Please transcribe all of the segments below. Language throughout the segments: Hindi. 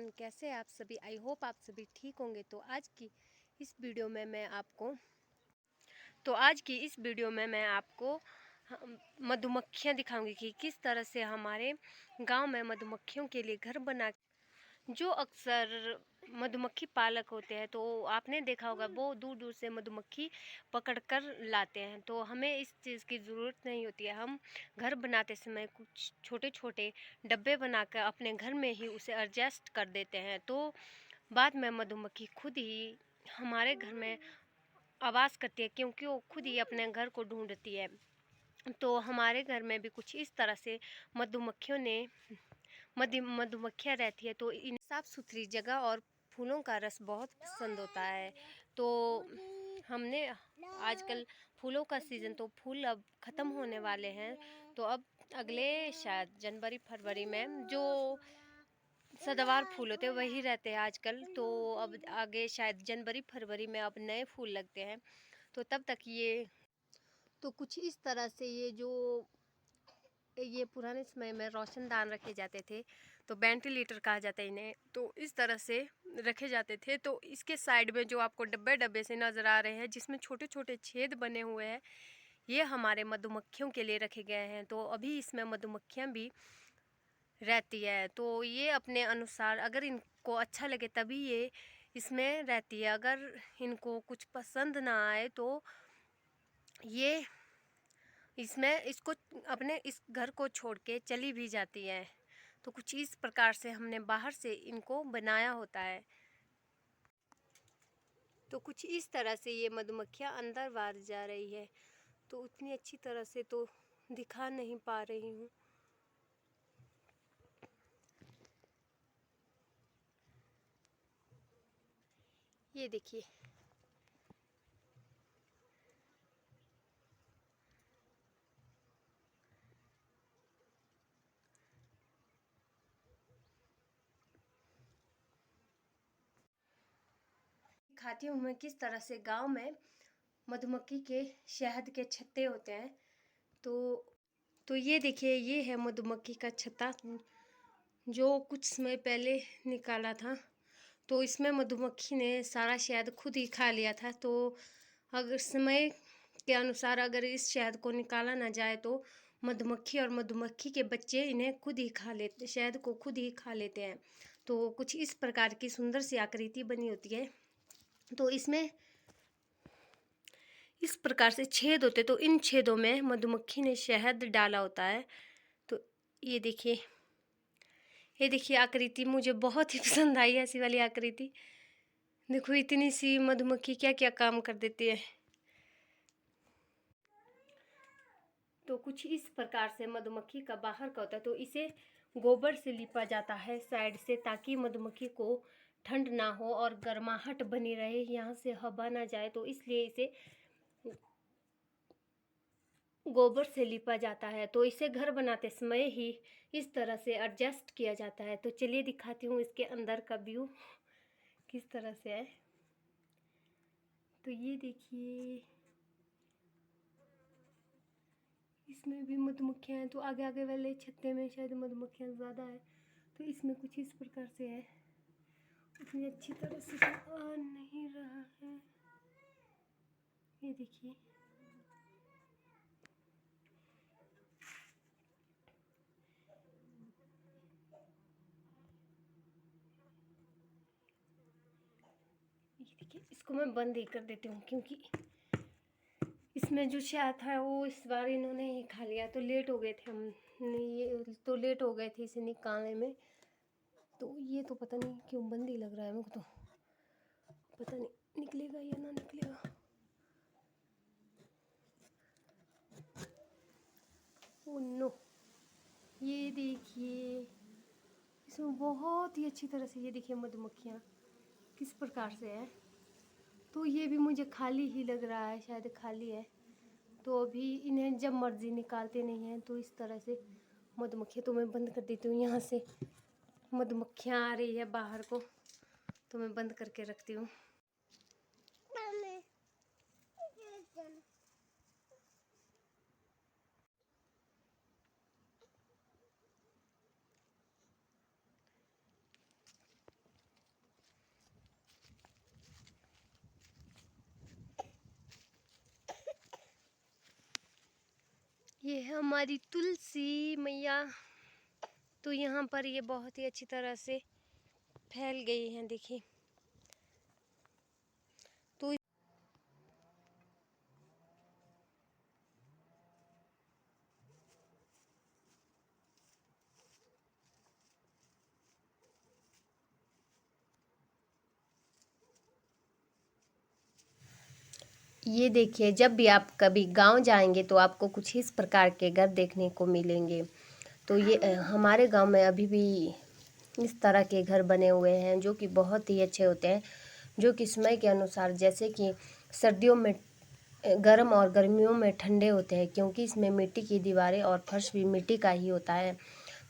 एवरीवन, कैसे हैं आप सभी। आई होप आप सभी ठीक होंगे। तो आज की इस वीडियो में मैं आपको मधुमक्खियाँ दिखाऊंगी कि किस तरह से हमारे गांव में मधुमक्खियों के लिए घर बना, जो अक्सर मधुमक्खी पालक होते हैं तो आपने देखा होगा वो दूर दूर से मधुमक्खी पकड़ कर लाते हैं। तो हमें इस चीज़ की ज़रूरत नहीं होती है। हम घर बनाते समय कुछ छोटे छोटे डब्बे बनाकर अपने घर में ही उसे एडजस्ट कर देते हैं। तो बाद में मधुमक्खी खुद ही हमारे घर में आवाज़ करती है, क्योंकि वो खुद ही अपने घर को ढूंढती है। तो हमारे घर में भी कुछ इस तरह से मधुमक्खियों ने मधुमक्खियाँ रहती है। तो इन साफ़ सुथरी जगह और फूलों का रस बहुत पसंद होता है। तो हमने आजकल फूलों का सीज़न, तो फूल अब ख़त्म होने वाले हैं। तो अब अगले शायद जनवरी फरवरी में जो सदाबहार फूल होते हैं वही रहते हैं आजकल। तो अब आगे शायद जनवरी फरवरी में अब नए फूल लगते हैं। तो तब तक ये तो कुछ इस तरह से ये पुराने समय में रोशनदान रखे जाते थे, तो वेंटिलेटर कहा जाता है इन्हें। तो इस तरह से रखे जाते थे। तो इसके साइड में जो आपको डब्बे डब्बे से नज़र आ रहे हैं जिसमें छोटे छोटे छेद बने हुए हैं, ये हमारे मधुमक्खियों के लिए रखे गए हैं। तो अभी इसमें मधुमक्खियाँ भी रहती है। तो ये अपने अनुसार, अगर इनको अच्छा लगे तभी ये इसमें रहती है। अगर इनको कुछ पसंद ना आए तो ये इसको अपने इस घर को छोड़ के चली भी जाती है। तो कुछ इस प्रकार से हमने बाहर से इनको बनाया होता है। तो कुछ इस तरह से ये मधुमक्खियाँ अंदर बाहर जा रही है। तो उतनी अच्छी तरह से तो दिखा नहीं पा रही हूँ। ये देखिए, दिखाती हूँ मैं किस तरह से गांव में मधुमक्खी के शहद के छत्ते होते हैं। तो ये देखिए, ये है मधुमक्खी का छत्ता जो कुछ समय पहले निकाला था। तो इसमें मधुमक्खी ने सारा शहद खुद ही खा लिया था। तो अगर समय के अनुसार अगर इस शहद को निकाला ना जाए तो मधुमक्खी और मधुमक्खी के बच्चे इन्हें खुद ही खा लेते, शहद को खुद ही खा लेते हैं। तो कुछ इस प्रकार की सुंदर सी आकृति बनी होती है। तो इसमें इस प्रकार से छेद होते, तो इन छेदों में मधुमक्खी ने शहद डाला होता है। तो ये देखिए, ये देखिए आकृति मुझे बहुत ही पसंद आई, ऐसी वाली आकृति। देखो इतनी सी मधुमक्खी क्या क्या काम कर देती है। तो कुछ इस प्रकार से मधुमक्खी का बाहर का होता है। तो इसे गोबर से लिपा जाता है साइड से, ताकि मधुमक्खी को ठंड ना हो और गर्माहट बनी रहे, यहाँ से हवा ना जाए। तो इसलिए इसे गोबर से लिपा जाता है। तो इसे घर बनाते समय ही इस तरह से एडजस्ट किया जाता है। तो चलिए दिखाती हूँ इसके अंदर का व्यू किस तरह से है। तो ये देखिए, इसमें भी मधुमक्खियाँ हैं। तो आगे आगे वाले छत्ते में शायद मधुमक्खियाँ ज़्यादा है। तो इसमें कुछ इस प्रकार से है। उतनी अच्छी तरह से तो आ नहीं रहा है। ये देखिए, इसको मैं बंद ही कर देती हूँ, क्योंकि इसमें जो शहद था वो इस बार इन्होंने ही खा लिया। तो लेट हो गए थे हम, ये तो लेट हो गए थे इसे निकालने में। तो ये तो पता नहीं क्यों बंद ही लग रहा है मुझको। तो पता नहीं निकलेगा या ना निकलेगा। ओ नो, ये देखिए, इसमें बहुत ही अच्छी तरह से ये देखिए मधुमक्खियाँ किस प्रकार से है। तो ये भी मुझे खाली ही लग रहा है, शायद खाली है। तो अभी इन्हें जब मर्जी निकालते नहीं हैं। तो इस तरह से मधुमक्खियाँ, तो मैं बंद कर देती हूँ। यहाँ से मधुमक्खियाँ आ रही है बाहर को, तो मैं बंद करके रखती हूँ। ये है हमारी तुलसी मैया। तो यहाँ पर ये बहुत ही अच्छी तरह से फैल गई हैं, देखिए। तो ये देखिए, जब भी आप कभी गांव जाएंगे तो आपको कुछ इस प्रकार के घर देखने को मिलेंगे। तो ये हमारे गांव में अभी भी इस तरह के घर बने हुए हैं जो कि बहुत ही अच्छे होते हैं, जो कि समय के अनुसार, जैसे कि सर्दियों में गर्म और गर्मियों में ठंडे होते हैं, क्योंकि इसमें मिट्टी की दीवारें और फर्श भी मिट्टी का ही होता है।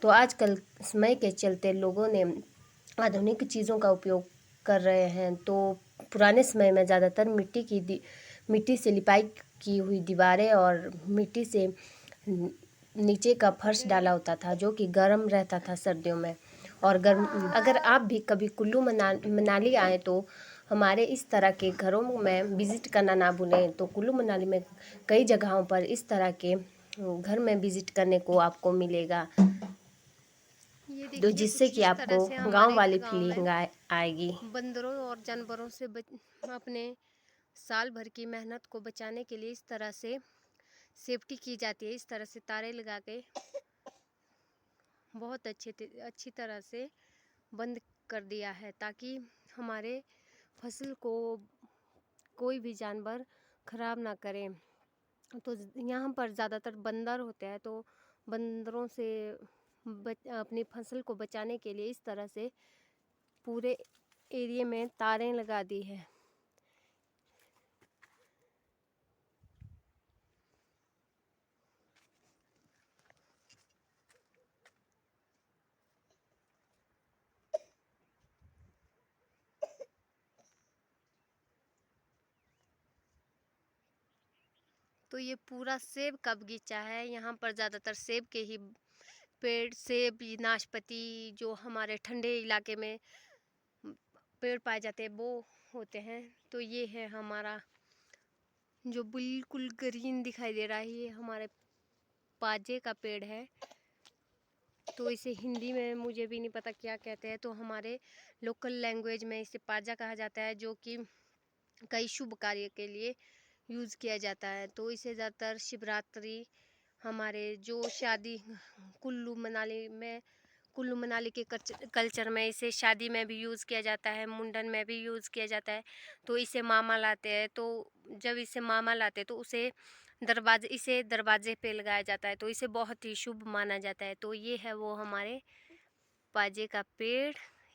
तो आजकल समय के चलते लोगों ने आधुनिक चीज़ों का उपयोग कर रहे हैं। तो पुराने समय में ज़्यादातर मिट्टी से लिपाई की हुई दीवारें और मिट्टी से नीचे का फर्श डाला होता था, जो कि गर्म रहता था सर्दियों में। और गर्म अगर आप भी कभी कुल्लू मनाली आए तो हमारे इस तरह के घरों में विज़िट करना ना भूलें। तो कुल्लू मनाली में कई जगहों पर इस तरह के घर में विज़िट करने को आपको मिलेगा, ये तो देखिए जिससे कुछ कि इस तरह आपको से गांव हमारे वाली गांव में फीलिंग आएगी। बंदरों और जानवरों से अपने साल भर की मेहनत को बचाने के लिए इस तरह से सेफ्टी की जाती है। इस तरह से तारे लगा के बहुत अच्छी तरह से बंद कर दिया है, ताकि हमारे फसल को कोई भी जानवर खराब ना करे। तो यहाँ पर ज़्यादातर बंदर होते हैं, तो बंदरों से अपनी फसल को बचाने के लिए इस तरह से पूरे एरिया में तारें लगा दी है। तो ये पूरा सेब का बगीचा है। यहाँ पर ज़्यादातर सेब के ही पेड़, सेब, नाशपाती, जो हमारे ठंडे इलाके में पेड़ पाए जाते हैं वो होते हैं। तो ये है हमारा जो बिल्कुल ग्रीन दिखाई दे रहा है, ये हमारे पाजे का पेड़ है। तो इसे हिंदी में मुझे भी नहीं पता क्या कहते हैं। तो हमारे लोकल लैंग्वेज में इसे पाजा कहा जाता है, जो कि कई शुभ कार्य के लिए यूज़ किया जाता है। तो इसे ज़्यादातर शिवरात्रि, हमारे जो शादी, कुल्लू मनाली में, कुल्लू मनाली के कल्चर में इसे शादी में भी यूज़ किया जाता है, मुंडन में भी यूज़ किया जाता है। तो इसे मामा लाते हैं, तो जब इसे मामा लाते हैं तो इसे दरवाजे पे लगाया जाता है, तो इसे बहुत ही शुभ माना जाता है। तो ये है वो हमारे पाजे का पेड़।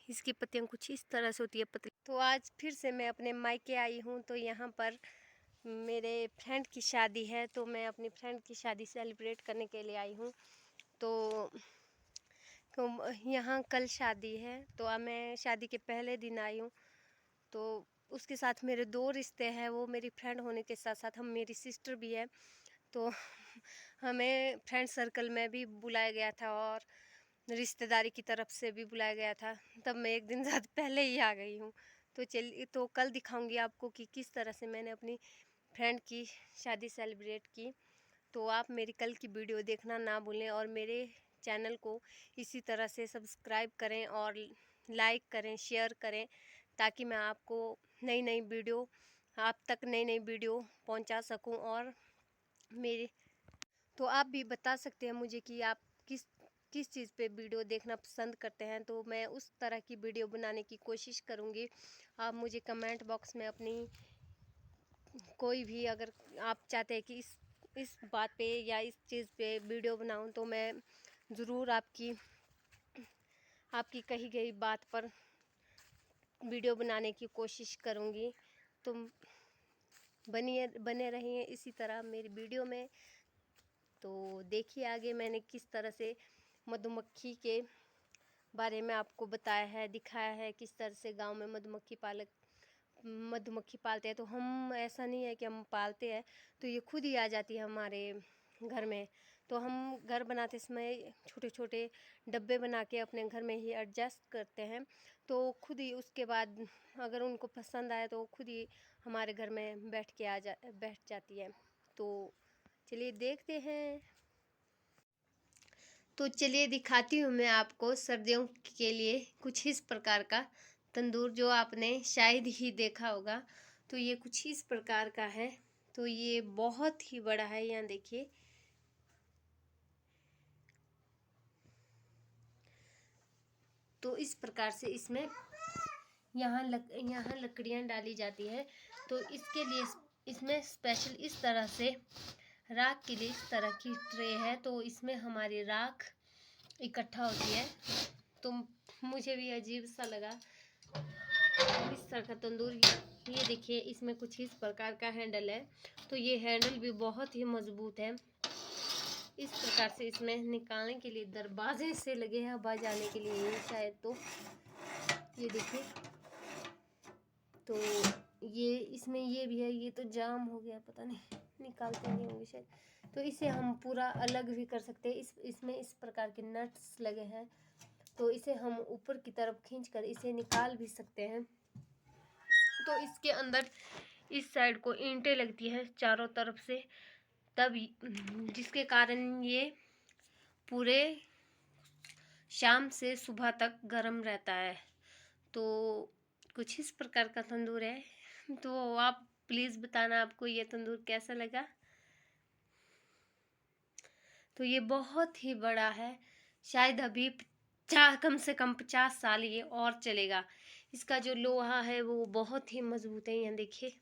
इसकी पत्तियां कुछ इस तरह से होती है, पतली। तो आज फिर से मैं अपने मायके आई हूँ। तो यहाँ पर मेरे फ्रेंड की शादी है, तो मैं अपनी फ्रेंड की शादी सेलिब्रेट करने के लिए आई हूँ। तो यहाँ कल शादी है, तो अब मैं शादी के पहले दिन आई हूँ। तो उसके साथ मेरे 2 रिश्ते हैं, वो मेरी फ्रेंड होने के साथ साथ हम मेरी सिस्टर भी है। तो हमें फ्रेंड सर्कल में भी बुलाया गया था और रिश्तेदारी की तरफ से भी बुलाया गया था। तब मैं एक दिन ज़्यादा पहले ही आ गई हूँ। तो चलिए, तो कल दिखाऊंगी आपको कि किस तरह से मैंने अपनी फ्रेंड की शादी सेलिब्रेट की। तो आप मेरी कल की वीडियो देखना ना भूलें और मेरे चैनल को इसी तरह से सब्सक्राइब करें और लाइक करें, शेयर करें, ताकि मैं आपको नई नई वीडियो आप तक नई नई वीडियो पहुंचा सकूं। और मेरे तो आप भी बता सकते हैं मुझे कि आप किस किस चीज़ पे वीडियो देखना पसंद करते हैं, तो मैं उस तरह की वीडियो बनाने की कोशिश करूँगी। आप मुझे कमेंट बॉक्स में अपनी कोई भी, अगर आप चाहते हैं कि इस बात पे या इस चीज़ पे वीडियो बनाऊं, तो मैं ज़रूर आपकी कही गई बात पर वीडियो बनाने की कोशिश करूंगी। तुम बने रहिए इसी तरह मेरी वीडियो में। तो देखिए आगे मैंने किस तरह से मधुमक्खी के बारे में आपको बताया है, दिखाया है, किस तरह से गांव में मधुमक्खी पालते हैं। तो हम, ऐसा नहीं है कि हम पालते हैं, तो ये खुद ही आ जाती है हमारे घर में। तो हम घर बनाते समय छोटे छोटे डब्बे बना के अपने घर में ही एडजस्ट करते हैं। तो खुद ही उसके बाद अगर उनको पसंद आए तो खुद ही हमारे घर में बैठ जाती है। तो चलिए देखते हैं। तो चलिए दिखाती हूँ मैं आपको सर्दियों के लिए कुछ इस प्रकार का तंदूर, जो आपने शायद ही देखा होगा। तो ये कुछ इस प्रकार का है। तो ये बहुत ही बड़ा है, यहाँ देखिए। तो इस प्रकार से इसमें यहाँ लकड़ियाँ डाली जाती है। तो इसके लिए इसमें स्पेशल इस तरह से राख के लिए इस तरह की ट्रे है। तो इसमें हमारी राख इकट्ठा होती है। तो मुझे भी अजीब सा लगा इस तरह का तंदूर। ये देखिए, इसमें कुछ इस प्रकार का हैंडल है। तो ये हैंडल भी बहुत ही मजबूत है। इस प्रकार से इसमें निकालने के लिए दरवाजे से लगे हैं आवाज आने के लिए शायद। तो ये देखिए, तो ये इसमें ये भी है। ये तो जाम हो गया, पता नहीं निकालते नहीं होंगे शायद। तो इसे हम पूरा अलग भी कर सकते हैं। इसमें इस प्रकार के नट्स लगे हैं। तो इसे हम ऊपर की तरफ खींचकर इसे निकाल भी सकते हैं। तो इसके अंदर इस साइड को ईंटें लगती है चारों तरफ से, तब जिसके कारण ये पूरे शाम से सुबह तक गर्म रहता है। तो कुछ इस प्रकार का तंदूर है। तो आप प्लीज़ बताना आपको ये तंदूर कैसा लगा। तो ये बहुत ही बड़ा है, शायद अभी कम से कम 50 साल ये और चलेगा। इसका जो लोहा है वो बहुत ही मजबूत है, यहाँ देखिए।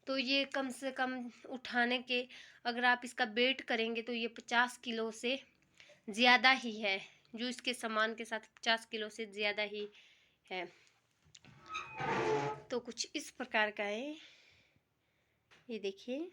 तो ये कम से कम उठाने के, अगर आप इसका वेट करेंगे तो ये 50 किलो से ज़्यादा ही है। जो इसके सामान के साथ 50 किलो से ज़्यादा ही है। तो कुछ इस प्रकार का है, ये देखिए।